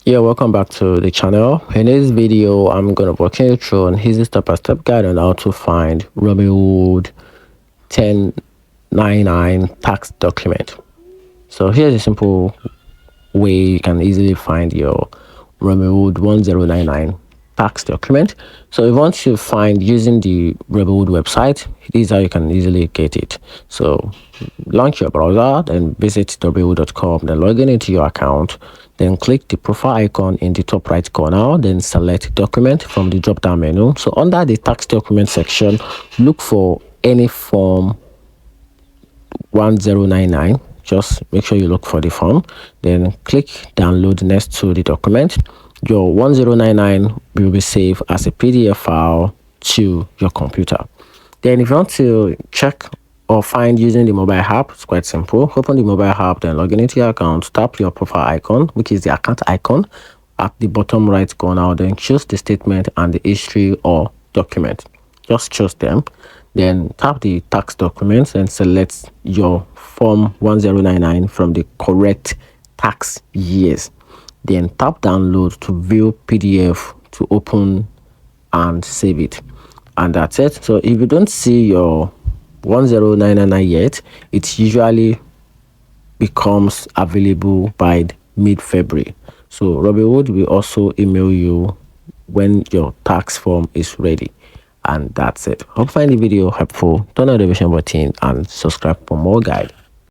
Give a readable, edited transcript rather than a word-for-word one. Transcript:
Yeah, welcome back to the channel. In this video, I'm gonna walk you through an easy step-by-step guide on how to find Robinhood 1099 tax document. So here's a simple way you can easily find your Robinhood 1099 tax document. So if you want to find using the Robinhood website, this is how you can easily get it. So launch your browser, then visit robinhood.com, then log into your account, then click the profile icon in the top right corner, then select document from the drop down menu. So under the tax document section, look for any form 1099. Just make sure you look for the form, then click download next to the document. Your 1099 will be saved as a PDF file to your computer. Then if you want to check or find using the mobile app, it's quite simple. Open the mobile app, then log into your account, tap your profile icon, which is the account icon at the bottom right corner, then choose the statement and the history or document. Just choose them, then tap the tax documents and select your form 1099 from the correct tax years. Then tap download to view PDF to open and save it. And that's it. So if you don't see your 1099 yet, it usually becomes available by mid-February. So Robinhood will also email you when your tax form is ready. And that's it. Hope you find the video helpful. Turn on the notification button and subscribe for more guide.